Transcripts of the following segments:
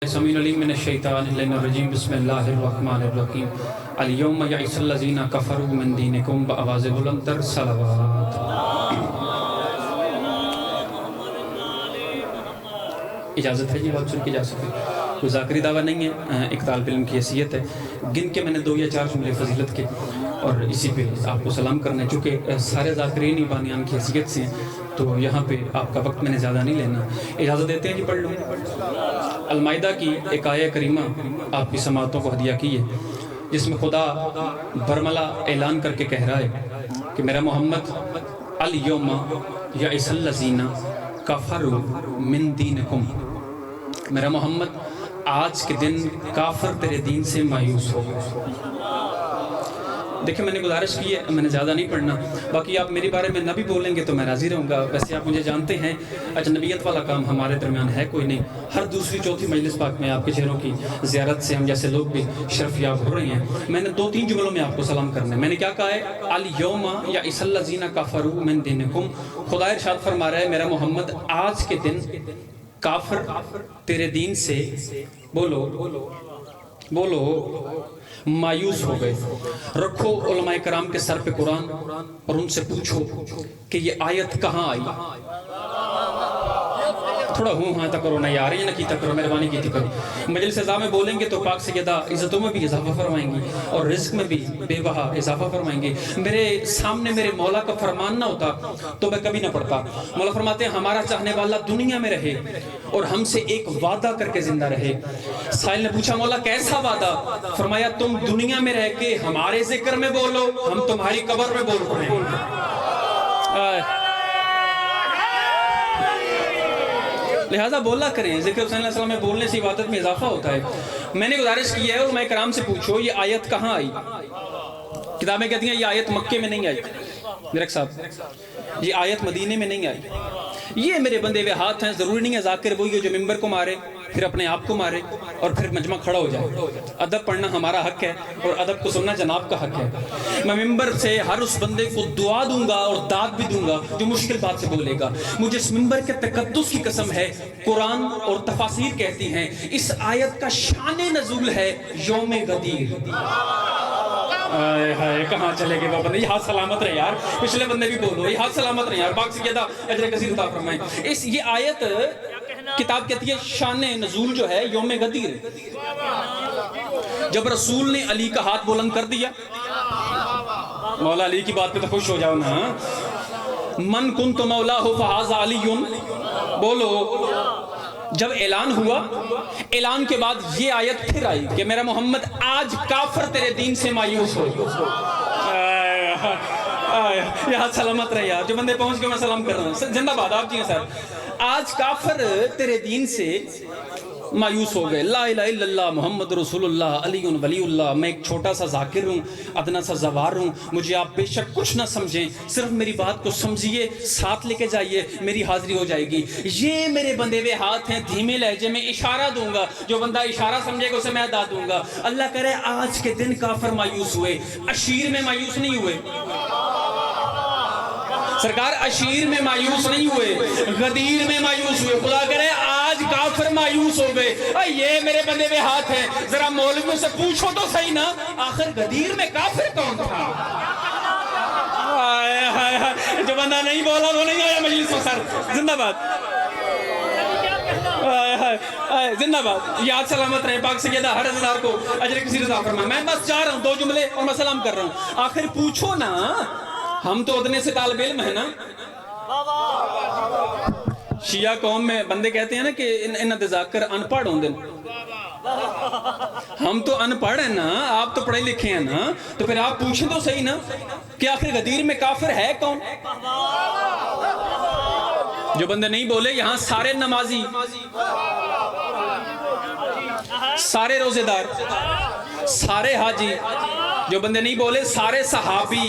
سمیع العلیم من الشیطان الرجیم بسم اللہ الرحمن الرحیم الیوم یئس الذین کفروا من دینکم بآواز بلند تر صلوات۔ اجازت ہے یہ بات سن کی جا سکے، کوئی ذاکری دعویٰ نہیں ہے، ایک طالب علم کی حیثیت ہے۔ گن کے میں نے 2 یا 4 جملے فضیلت کے اور اسی پہ آپ کو سلام کرنا ہے، چونکہ سارے ذاکرین بانیان کی حیثیت سے ہیں تو یہاں پہ آپ کا وقت میں نے زیادہ نہیں لینا۔ اجازت دیتے ہیں جی پڑھ لوں۔ المائدہ کی ایک آیہ کریمہ آپ کی سماعتوں کو ہدیہ کی ہے، جس میں خدا برملا اعلان کر کے کہہ رہا ہے کہ میرا محمد الیوم یئس الذین کفروا من دینکم، میرا محمد آج کے دن کافر تیرے دین سے مایوس ہو گئے۔ دیکھیں میں نے گزارش کی ہے، میں نے زیادہ نہیں پڑھنا، باقی آپ میرے بارے میں نہ بھی بولیں گے تو میں راضی رہوں گا۔ ویسے آپ مجھے جانتے ہیں، اجنبیت والا کام ہمارے درمیان ہے کوئی نہیں، ہر دوسری چوتھی مجلس پاک میں آپ کے چہروں کی زیارت سے ہم جیسے لوگ بھی شرف یاب ہو رہے ہیں۔ میں نے 2-3 جملوں میں آپ کو سلام کرنا ہے۔ میں نے کیا کہا ہے؟ الیوم یئس الذین کفروا من دینکم، خدا ارشاد فرما رہا ہے میرا محمد آج کے دن کافر تیرے دین سے بولو مایوس ہو گئے۔ رکھو علماء کرام کے سر پہ قرآن اور ان سے پوچھو کہ یہ آیت کہاں آئی۔ تھوڑا ہاں تک کرو، نہ یار یہ نہ کیتا کرو، مہربانی کی تھی کرو۔ مجلس اعضاء میں بولیں گے تو پاک سیدہ عزتوں میں بھی اضافہ فرمائیں گی اور رزق میں بھی بے بہا اضافہ فرمائیں گے۔ میرے سامنے میرے مولا کا فرمان نہ ہوتا تو میں کبھی نہ پڑھتا۔ مولا فرماتے ہیں ہمارا چاہنے والا دنیا میں رہے اور ہم سے ایک وعدہ کر کے زندہ رہے۔ سائل نے پوچھا مولا کیسا وعدہ؟ فرمایا تم دنیا میں رہ کے ہمارے ذکر میں بولو، ہم تمہاری قبر میں بول رہے ہیں۔ لہٰذا بولا کریں، ذکر حسین علیہ السلام میں بولنے سے عبادت میں اضافہ ہوتا ہے۔ میں نے گزارش کی ہے علماء کرام سے پوچھو یہ آیت کہاں آئی۔ کتابیں کہتی ہیں یہ آیت مکے میں نہیں آئی، میرک صاحب یہ آیت مدینے میں نہیں آئی۔ یہ میرے بندے ہوئے ہاتھ ہیں، ضروری نہیں ہے ذاکر وہی جو ممبر کو مارے پھر اپنے آپ کو مارے اور پھر مجمع کھڑا ہو جائے۔ ادب پڑھنا ہمارا حق ہے اور ادب کو سننا جناب کا حق ہے۔ میں ممبر سے ہر اس بندے کو دعا دوں گا اور داد بھی دوں گا جو مشکل بات سے بولے گا۔ مجھے اس ممبر کے تقدس کی قسم ہے، قرآن اور تفاسیر کہتی ہیں اس آیت کا شان نزول ہے یوم غدیر۔ کہاں چلے گئے وہ بندے؟ یہ ہاتھ سلامت رہے یار، پچھلے بندے بھی بولو، یہ ہاتھ سلامت رہے یار، پاک سیدہ اجر کثیر عطا فرمائیں۔ یہ آیت کتاب کہتی ہے شان نزول جو ہے یوم غدیر۔ جب رسول نے علی کا ہاتھ بلند کر دیا، مولا علی کی بات پہ تو خوش ہو جاؤ نا، من کنت مولا فہذا علی، بولو جب اعلان ہوا، اعلان کے بعد یہ آیت پھر آئی کہ میرا محمد آج کافر تیرے دین سے مایوس ہو۔ یہاں سلامت رہے یار، جو بندے پہنچ کے میں سلام کر رہا ہوں، زندہ باد آپ جی ہیں سر۔ آج کافر تیرے دین سے مایوس ہو گئے۔ لا الہ الا اللہ محمد رسول اللہ علی ولی اللہ۔ میں ایک چھوٹا سا ذاکر ہوں، ادنا سا زوار ہوں، مجھے آپ بے شک کچھ نہ سمجھیں، صرف میری بات کو سمجھیے، ساتھ لے کے جائیے، میری حاضری ہو جائے گی۔ یہ میرے بندے ہوئے ہاتھ ہیں، دھیمے لہجے میں اشارہ دوں گا، جو بندہ اشارہ سمجھے گا اسے میں ادا دوں گا۔ اللہ کرے آج کے دن کافر مایوس ہوئے، عشیر میں مایوس نہیں ہوئے سرکار، عشیر میں مایوس نہیں ہوئے، غدیر میں مایوس ہوئے۔ خدا کرے آج کافر مایوس ہو گئے۔ یہ میرے بندے ہوئے ہاتھ ہیں، ذرا مولویوں سے پوچھو تو صحیح نا، آخر غدیر میں کافر کون تھا؟ جو بندہ نہیں بولا وہ نہیں آیا مجلس میں سر، زندہ باد زندہ باد۔ یاد سلامت رہے، پاک سیدہ ہر عزیزدار کو اجر کثیر عطا فرمائے۔ میں بس جا رہا ہوں 2 جملے اور میں سلام کر رہا ہوں۔ آخر پوچھو نا، ہم تو ادنے سے طالب علم ہے نا۔ شیعہ قوم میں بندے کہتے ہیں نا کہ انہاں دے ذاکر ان پڑھ ہوندے، ہم تو ان پڑھ ہیں نا، آپ تو پڑھے لکھے ہیں نا، تو پھر آپ پوچھیں تو صحیح نا کہ آخر غدیر میں کافر ہے کون؟ جو بندے نہیں بولے، یہاں سارے نمازی، سارے روزے دار، سارے حاجی، جو بندے نہیں بولے سارے صحابی۔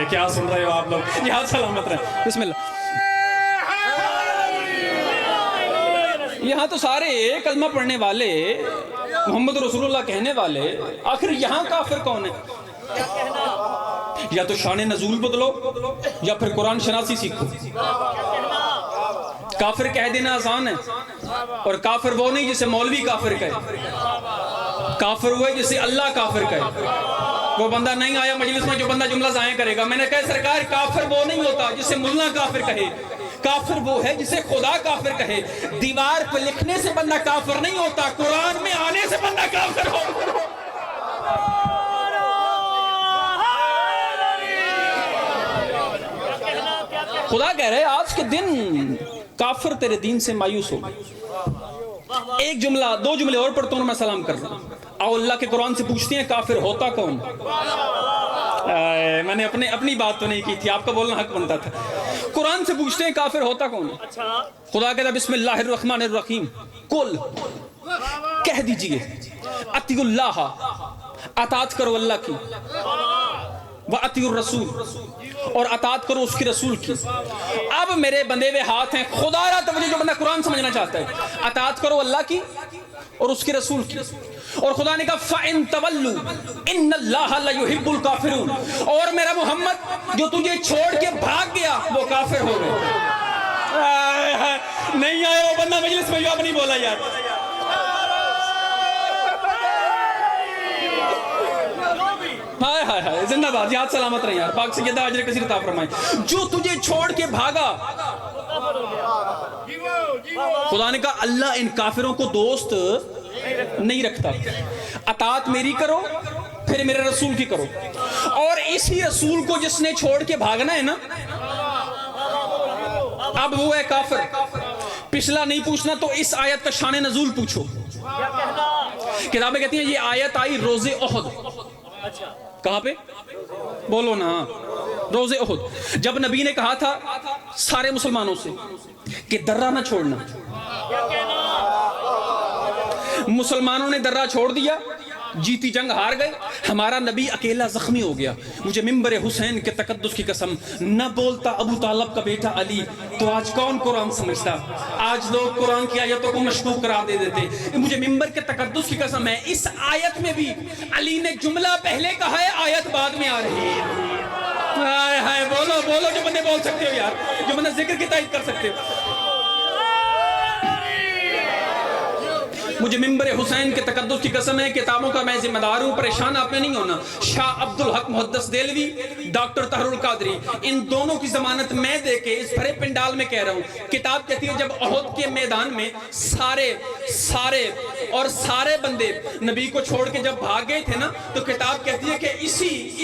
کیا سن رہے ہو آپ لوگ؟ یہ ہاتھ سلامت رہے، بسم اللہ۔ یہاں تو سارے کلمہ پڑھنے والے، محمد رسول اللہ کہنے والے، آخر یہاں کافر کون ہے؟ یا تو شان نزول بدلو یا پھر قرآن شناسی سیکھو۔ کافر کہہ دینا آسان ہے، اور کافر وہ نہیں جسے مولوی کافر کہے، کافر ہوئے جسے اللہ کافر کہے۔ وہ بندہ نہیں آیا مجلس میں جو بندہ جملہ ضائع کرے گا۔ میں نے کہا سرکار کافر وہ نہیں ہوتا جسے ملا کافر کہے، کافر وہ ہے جسے خدا کافر کہے۔ دیوار پہ لکھنے سے بندہ کافر نہیں ہوتا، قرآن میں آنے سے بندہ کافر ہو۔ خدا کہہ رہے آج کے دن کافر تیرے دین سے مایوس ہو۔ ایک جملہ دو جملے اور پڑھتا ہوں میں سلام کر رہا ہوں۔ آؤ اللہ کے قرآن سے پوچھتے ہیں کافر ہوتا کون؟ میں نے اپنی بات تو نہیں کی تھی، آپ کا بولنا حق بنتا تھا۔ قرآن سے پوچھتے ہیں کافر ہوتا کون؟ خدا کہتا بسم اللہ الرحمن الرحیم، کل کہہ دیجئے اطیعوا اللہ، اطاعت کرو اللہ کی، وَأَطِيعُوا الرَّسُولِ، اور اطاعت کرو اس کی رسول کی۔ اب میرے بندے ہوئے ہاتھ ہیں، خدا را توجہ جو بندہ قرآن سمجھنا چاہتا ہے، اطاعت کرو اللہ کی اور اس کی رسول کی۔ اور خدا نے کہا فَإِن تَوَلُّوا إِنَّ اللَّهَ لَيُحِبُّ الْكَافِرُونَ، اور میرا محمد جو تجھے چھوڑ کے بھاگ گیا وہ کافر ہو گئے۔ نہیں آئے وہ بندہ مجلس میں جو اب نہیں بولا یار۔ ہائے ہائے ہائے، زندہ باد، یاد سلامت رہے یار، پاک سیدہ اجر کثیر عطا فرمائے۔ جو تجھے چھوڑ کے بھاگا، خدا نے کہا اللہ ان کافروں کو دوست نہیں رکھتا، اطاعت میری کرو پھر میرے رسول کی کرو۔ اور اسی رسول کو جس نے چھوڑ کے بھاگنا ہے نا، اب وہ ہے کافر۔ پچھلا نہیں پوچھنا تو اس آیت کا شان نزول پوچھو۔ کتابیں کہتی ہیں یہ آیت آئی روز احد۔ کہاں پہ؟ بولو نا، روز احد، جب نبی نے کہا تھا سارے مسلمانوں سے کہ درہ نہ چھوڑنا۔ مسلمانوں نے درہ چھوڑ دیا، جیتی جنگ ہار گئے، ہمارا نبی اکیلا زخمی ہو گیا۔ مجھے ممبر حسین کے تقدس کی قسم، نہ بولتا ابو طالب کا بیٹا علی تو آج کون قرآن سمجھتا؟ آج لوگ قرآن کی آیتوں کو مشکوک قرار دے دیتے۔ مجھے ممبر کے تقدس کی قسم ہے، اس آیت میں بھی علی نے جملہ پہلے کہا ہے، آیت بعد میں آ رہی ہے۔ ہائے ہائے، بولو بولو جو بندے بول سکتے ہو یار، جو بندے ذکر کی تائید کر سکتے ہو۔ مجھے ممبر حسین کے تقدس کی قسم ہے، کتابوں کا میں ذمہ دار ہوں، پریشان آپ نے نہیں ہونا۔ شاہ عبدالحق محدث دہلوی، ڈاکٹر طاہر القادری، ان دونوں کی ضمانت میں دے کے اس بھرے پنڈال میں کہہ رہا ہوں۔ کتاب کہتی ہے جب احد کے میدان میں سارے بندے نبی کو چھوڑ کے جب بھاگ گئے تھے نا، تو کتاب کہتی ہے کہ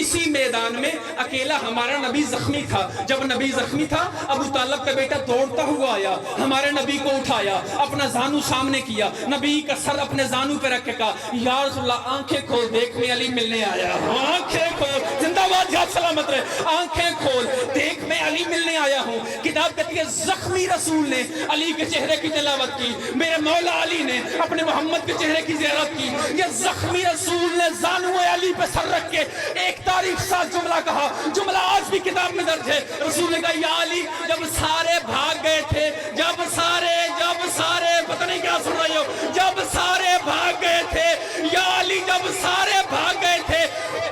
اسی میدان میں اکیلا ہمارا نبی زخمی تھا۔ جب نبی زخمی تھا، ابو طالب کا بیٹا دوڑتا ہوا آیا، ہمارے نبی کو اٹھایا، اپنا زانو سامنے کیا، نبی کا سر اپنے زانو پہ رکھ کے کہا یا رسول اللہ آنکھیں کھول، دیکھ میں علی ملنے آیا ہوں۔ آنکھیں کھول، زندہ باد، یاد سلامت رہے، آنکھیں کھول، دیکھ میں علی ملنے آیا ہوں۔ کتاب کہتی ہے زخمی رسول نے علی کے چہرے کی تلاوت کی، میرے مولا علی نے اپنے محمد کے چہرے کی زیارت کی۔ یہ زخمی رسول نے زانو علی پہ سر رکھ کے ایک تاریخ ساز جملہ کہا، جملہ آج بھی کتاب میں درج ہے۔ رسول نے کہا یا علی جب سارے بھاگ گئے تھے، جب سارے پتہ نہیں کیا سن رہے ہو، جب سارے بھاگ گئے تھے، یا علی جب سارے بھاگ گئے تھے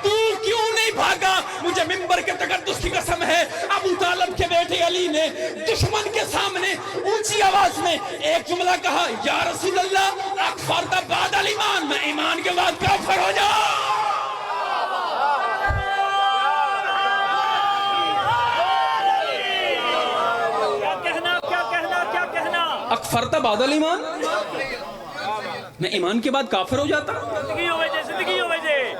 تو کیوں نہیں بھاگا؟ مجھے ممبر کے تقدس کی قسم ہے، ابو طالب کے بیٹے علی نے دشمن کے سامنے اونچی آواز میں ایک جملہ کہا یا رسول اللہ اکفرت بعد الایمان، میں ایمان کے بعد کافر ہو جاؤں۔ اکفرت بعد الایمان، میں ایمان کے بعد کافر ہو جاتا۔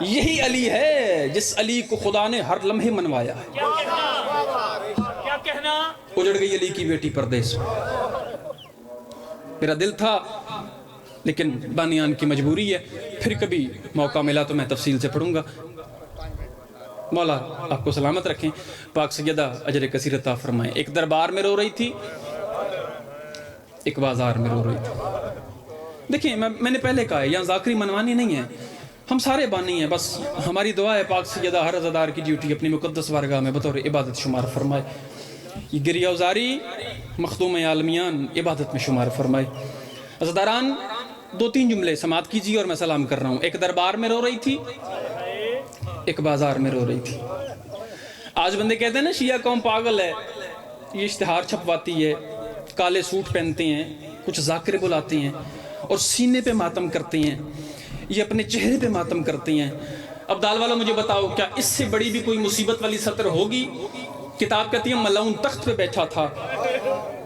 یہی علی ہے جس علی کو خدا نے ہر لمحے منوایا ہے۔ کیا کہنا؟ اجڑ گئی علی کی بیٹی پردیس میں۔ میرا دل تھا لیکن بانیان کی مجبوری ہے، پھر کبھی موقع ملا تو میں تفصیل سے پڑھوں گا۔ مولا آپ کو سلامت رکھیں، پاک سیدہ اجر کثیر عطا فرمائیں۔ ایک دربار میں رو رہی تھی، ایک بازار میں رو رہی تھی۔ دیکھیں میں نے پہلے کہا ہے یہاں ذاکری منوانی نہیں ہے، ہم سارے بانی ہیں، بس ہماری دعا ہے پاک سیدہ ہر عزادار کی ڈیوٹی اپنی مقدس بارگاہ میں بطور عبادت شمار فرمائے، یہ گریہ وزاری مخدوم عالمیان عبادت میں شمار فرمائے۔ عزاداران 2-3 جملے سماعت کیجیے اور میں سلام کر رہا ہوں۔ ایک دربار میں رو رہی تھی، ایک بازار میں رو رہی تھی۔ آج بندے کہتے ہیں نا شیعہ قوم پاگل ہے، یہ اشتہار چھپواتی ہے، کالے سوٹ پہنتے ہیں، کچھ ذاکرے بلاتے ہیں اور سینے پہ ماتم کرتے ہیں، یہ اپنے چہرے پہ ماتم کرتے ہیں۔ اب دال والا مجھے بتاؤ کیا اس سے بڑی بھی کوئی مصیبت والی سطر ہوگی؟ کتاب کہتی ہے ملعون تخت پہ بیٹھا تھا۔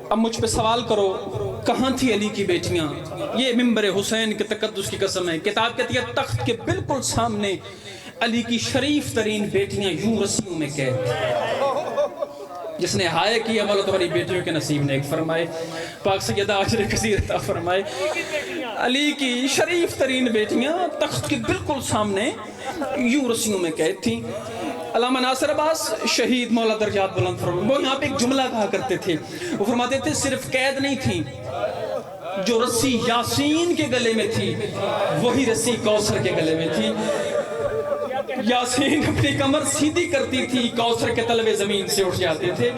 اب مجھ پہ سوال کرو کہاں تھی علی کی بیٹیاں؟ یہ ممبر حسین کے تقدس کی قسم ہے، کتاب کہتی ہے تخت کے بالکل سامنے علی کی شریف ترین بیٹیاں یوں رسیوں میں قید۔ جس نے ہائے کی عمل تمہاری بیٹیوں کے نصیب نیک فرمائے، پاک سیدہ اجر کثیر عطا فرمائے۔ علی کی شریف ترین بیٹیاں تخت کے بالکل سامنے یوں رسیوں میں قید تھیں۔ علامہ ناصر عباس شہید مولا درجات بلند فرمائے، وہ یہاں پہ ایک جملہ کہا کرتے تھے، وہ فرماتے تھے صرف قید نہیں تھی، جو رسی یاسین کے گلے میں تھی وہی رسی کوثر کے گلے میں تھی۔ یاسین اپنی کمر سیدھی کرتی تھی، کوثر کے طلبے زمین سے اٹھ جاتے تھے،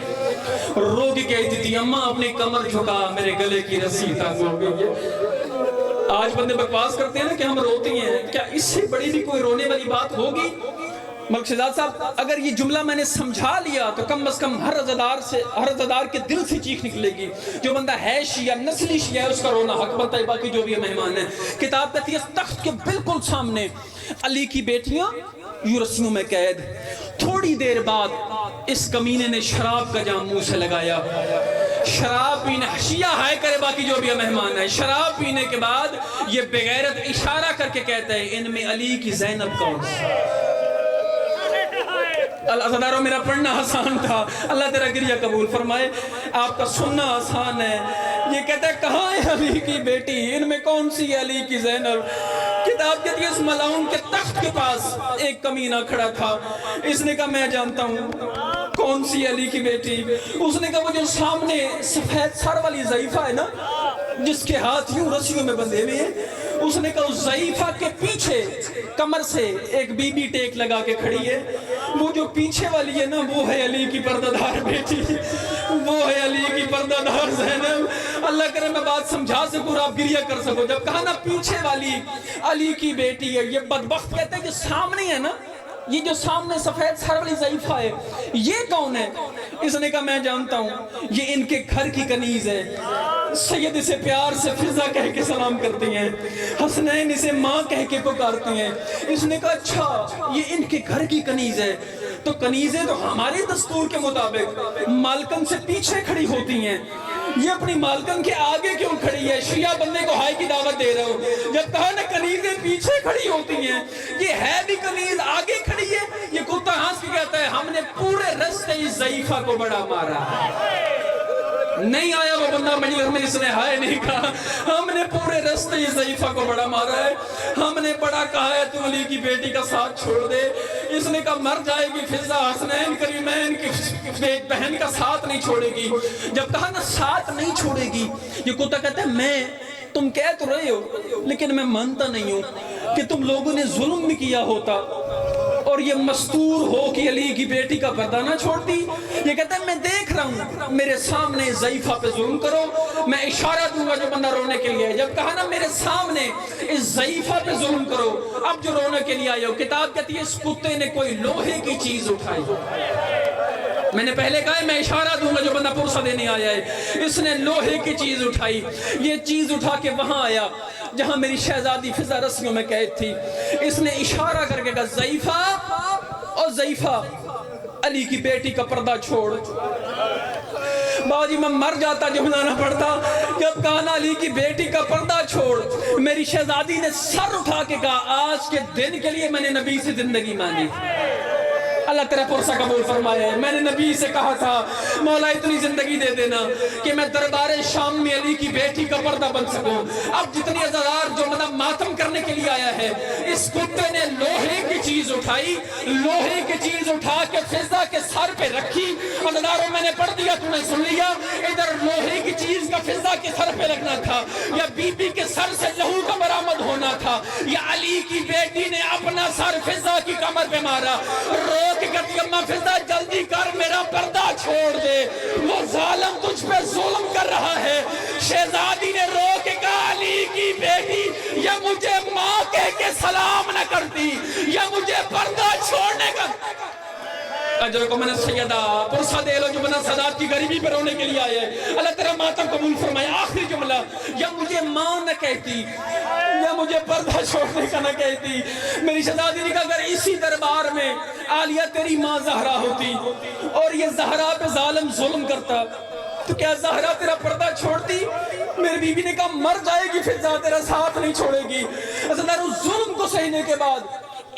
رو کے کہتی تھی اماں اپنی کمر جھکا میرے گلے کی رسی تنگ ہو گئی ہے۔ آج بندے بکواس کرتے ہیں نا کہ ہم روتے ہیں، کیا اس سے بڑی بھی کوئی رونے والی بات ہوگی؟ ملک شہزاد صاحب اگر یہ جملہ میں نے سمجھا لیا تو کم از کم ہر عزادار کے دل سے چیخ نکلے گی۔ جو بندہ ہے شیعہ، نسلی شیعہ ہے، اس کا رونا حق بنتا ہے، باقی جو بھی مہمان ہیں۔ کتاب کہتی ہے تخت کے بالکل سامنے علی کی بیٹیاں یوں رسیوں میں قید۔ تھوڑی دیر بعد اس کمینے نے شراب کا جام منہ سے لگایا، شراب پینے، شیعہ ہائے کرے باقی جو بھی مہمان ہیں، شراب پینے کے بعد یہ بغیرت اشارہ کر کے کہتا ہے ان میں علی کی زینب کون سی؟ عزاداروں میرا پڑھنا آسان تھا، اللہ تیرا گریہ قبول فرمائے، آپ کا سننا آسان ہے۔ یہ کہتا ہے کہاں ہے علی کی بیٹی، ان میں کون سی ہے علی کی زینب؟ کتاب کہتی ہے اس ملعون کے تخت کے پاس ایک کمینہ کھڑا تھا، اس نے کہا میں جانتا ہوں کون سی علی کی بیٹی۔ اس نے کہا وہ جو سامنے سفید سر والی ضعیفہ ہے نا، جس کے ہاتھ یوں رسیوں میں بندھے ہوئے ہیں، اس نے کہا اس ضعیفہ کے پیچھے کمر سے ایک بی بی ٹیک لگا کے کھڑی ہے، وہ جو پیچھے والی ہے نا وہ ہے علی کی پردہ دار بیٹی، وہ ہے علی کی پردہ دار زینب۔ اللہ کرے میں بات سمجھا سکوں اور آپ گریہ کر سکو۔ جب کہا نا پیچھے والی علی کی بیٹی ہے، یہ بدبخت کہتے ہیں جو سامنے ہے نا، یہ جو سامنے سفید سر والی ضعیفہ ہے یہ کون ہے؟ اس نے کہا میں جانتا ہوں، یہ ان کے گھر کی کنیز ہے، سید اسے پیار سے فضا کہہ کے سلام کرتی ہیں، حسنین اسے ماں کہہ کے پکارتی ہیں۔ اس نے کہا اچھا یہ ان کے گھر کی کنیز ہے، تو کنیزیں تو ہمارے دستور کے مطابق مالکن سے پیچھے کھڑی ہوتی ہیں، یہ اپنی مالکن کے آگے کیوں کھڑی ہے؟ شیعہ بندے کو ہائی کی دعوت دے رہے ہو، جب کہا نا کنیزیں پیچھے کھڑی ہوتی ہیں، یہ ہے بھی کنیز آگے کھڑی ہے۔ یہ کتا ہنس کے کہتا ہے ہم نے پورے رستے اس ضعیفہ کو بڑا مارا، نہیں آیا وہ بندہ مجلس میں، اس نے ہائے نہیں کہا، ہم نے پورے رستے اس ضعیفہ کو بڑا مارا ہے، ہم نے بڑا کہا ہے تو علی کی بیٹی کا ساتھ چھوڑ دے۔ اس نے کہا مر جائے گی فضا، حسنین کریمین کی بہن کا ساتھ نہیں چھوڑے گی۔ جب کہا نا ساتھ نہیں چھوڑے گی، یہ کتا کہتا ہے میں، تم کہہ تو رہے ہو لیکن میں مانتا نہیں ہوں کہ تم لوگوں نے ظلم بھی کیا ہوتا اور یہ مستور ہو کہ علی کی بیٹی کا پردہ نہ چھوڑتی۔ یہ کہتا ہے میں دیکھ رہا ہوں، میرے سامنے ضعیفہ پہ ظلم کرو، میں اشارہ دوں گا جو بندہ رونے کے لیے۔ جب کہا نا میرے سامنے اس ضعیفہ پہ ظلم کرو، اب جو رونے کے لیے آئے ہو، کتاب کہتی ہے اس کتے نے کوئی لوہے کی چیز اٹھائی۔ میں نے پہلے کہا ہے میں اشارہ دوں گا جو بندہ پرسہ دینے آیا ہے، اس نے لوہے کی چیز اٹھائی، یہ چیز اٹھا کے وہاں آیا جہاں میری شہزادی فضا رسیوں میں قید تھی۔ اس نے اشارہ کر کے کہا ضعیفہ، اور ضعیفہ علی کی بیٹی کا پردہ چھوڑ۔ باجی میں مر جاتا جو نہ پڑتا، جب کہا نا علی کی بیٹی کا پردہ چھوڑ، میری شہزادی نے سر اٹھا کے کہا آج کے دن کے لیے میں نے نبی سے زندگی مانگی۔ اللہ تیرا پرسہ قبول فرمائے۔ میں نے نبی سے کہا تھا مولا اتنی زندگی دے دینا کہ میں دربار شام میں علی کی بیٹی کا پردہ بن سکوں۔ اب جتنی عزادار جو مطلب ماتم کرنے کے لیے آیا ہے، اس کتے نے لوہے کی چیز اٹھائی، لوہے کی چیز اٹھا کے فضا کے سر پہ رکھی۔ عزاداروں میں نے پڑھ دیا، تم نے سن لیا، ادھر لوہے کی چیز کا فضا کے سر پہ رکھنا تھا، یا بی بی کے سر سے لہو کا برآمد ہونا تھا، یا علی کی بیٹی نے اپنا سر فضا کی کمر پہ مارا، رو کہ کہتی اماں فضا جلدی کر میرا پردہ چھوڑ دے، وہ ظالم تجھ پہ ظلم کر رہا ہے۔ شہزادی نے رو کے کہا علی کی بیٹی یا مجھے ماں کہہ کے سلام نہ کرتی، یا مجھے پردہ چھوڑنے کا اجر کو من سیدہ پرسہ دے لو جو بنا سادات کی غریبی پر رونے کے لیے آئے. اللہ تیرا ماتم قبول فرمائے. آخری جملہ, یا مجھے ماں نہ کہتی یا مجھے پردہ چھوڑنے کا نہ کہتی. میری شہزادی نے کہا اگر اسی دربار میں عالیہ تیری ماں زہرا ہوتی اور یہ زہرا پہ ظالم ظلم کرتا تو کیا زہرا تیرا پردہ چھوڑتی؟ میری بیوی نے کہا مر جائے گی پھر تیرا ساتھ نہیں چھوڑے گی. اس ظلم کو سہنے کے بعد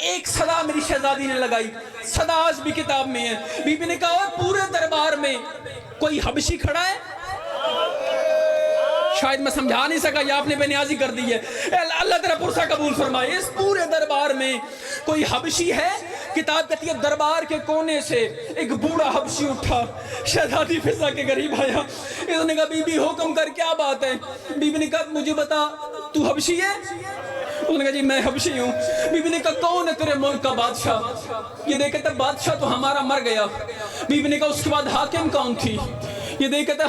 ایک صدا میری شہزادی نے لگائی. صدا آج بھی کتاب میں ہے. بیوی نے کہا اور پورے دربار میں کوئی حبشی کھڑا ہے؟ شاید میں سمجھا نہیں سکا یا آپ نے بے نیازی کر دی ہے. اللہ تیرا پرسہ قبول فرمائے. اس پورے دربار میں کوئی حبشی ہے؟ کتاب کہتی ہے دربار کے کونے سے ایک بوڑھا حبشی اٹھا. شہزادی فضا کے قریب آیا. اس نے کہا بی بی حکم کر, کیا بات ہے؟ بی بی نے کہا مجھے بتا تو حبشی ہے؟ اس نے کہا جی میں حبشی ہوں. بی بی نے کہا کون ہے تیرے ملک کا بادشاہ؟ یہ دیکھتے بادشاہ تو ہمارا مر گیا. بی بی نے کہا اس کے بعد حاکم کون تھی؟ یہ دیکھتے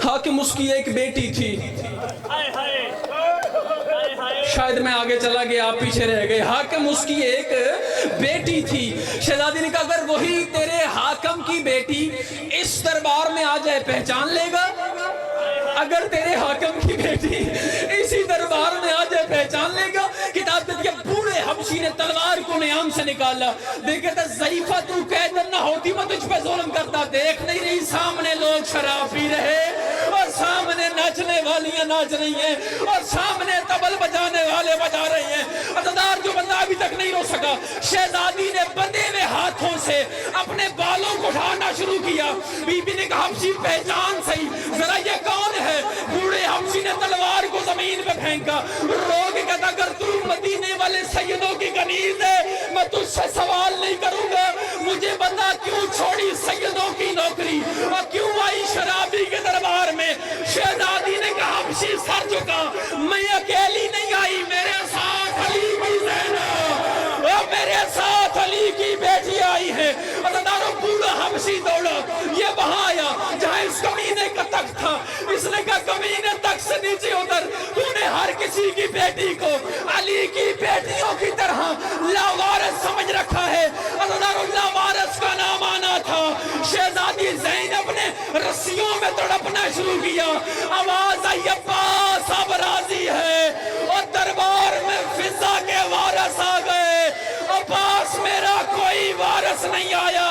حاکم اس کی ایک بیٹی تھی. شاید میں آگے چلا گیا آپ پیچھے رہ گئے. حاکم اس کی ایک بیٹی تھی. شہزادی نے کہا اگر وہی تیرے حاکم کی بیٹی اس دربار میں آ جائے پہچان لے گا؟ اگر تیرے حاکم کی بیٹی اسی دربار میں آ جائے پہچان لے گا؟ کتاب کہتی ہے بوڑھے حبشی نے تلوار کو نیام سے نکالا. دیکھے تھا ضعیفہ تو قیدر نہ ہوتی میں تجھ پہ ظلم کرتا. دیکھ نہیں رہی سامنے لوگ شراب پی رہے اور سامنے ناچنے والیاں ناچ رہی ہیں اور سامنے طبل بجانے والے بجا رہے ہیں. عزادار جو بندہ ابھی تک نہیں رو سکا, شہزادی نے بندے ہوئے ہاتھوں سے اپنے بالوں کو اٹھانا شروع کیا. بی بی نے کہا حبشی پہچان صحیح ذرا یہ کون ہے؟ بوڑھے حبشی نے تلوار کو زمین پہ پھینکا. روگ کہتا اگر تو مدینے والے سیدوں کی کنیز ہے میں تجھ سے سوال نہیں کروں گا. مجھے بتا کیوں چھوڑی سیدوں کی نوکری اور کیوں آئی شرابی کے دربار میں؟ شہزادی نے کہا حبشی سر جھکا, میں اکیلی نہیں آئی, میرے ساتھ علی کی زینب اور میرے ساتھ علی کی بیٹی آئی ہے. عزاداروں بوڑھا حبشی دوڑا, یہ وہاں آیا جہاں اس کمینے کا تخت تھا. اس نے کہا کمینے تخت سے نیچے اتر, تو نے ہر کسی کی بیٹی کو علی کی بیٹیوں کی طرح لاوارث سمجھ رکھا ہے. عزاداروں لاوارث کا نام آنا تھا. شہزادی زینب نے رسیوں میں تڑپنا شروع کیا. آواز آئی عباس اب راضی ہے اور دربار میں فضا کے وارث آ گئے. عباس میرا کوئی وارث نہیں آیا.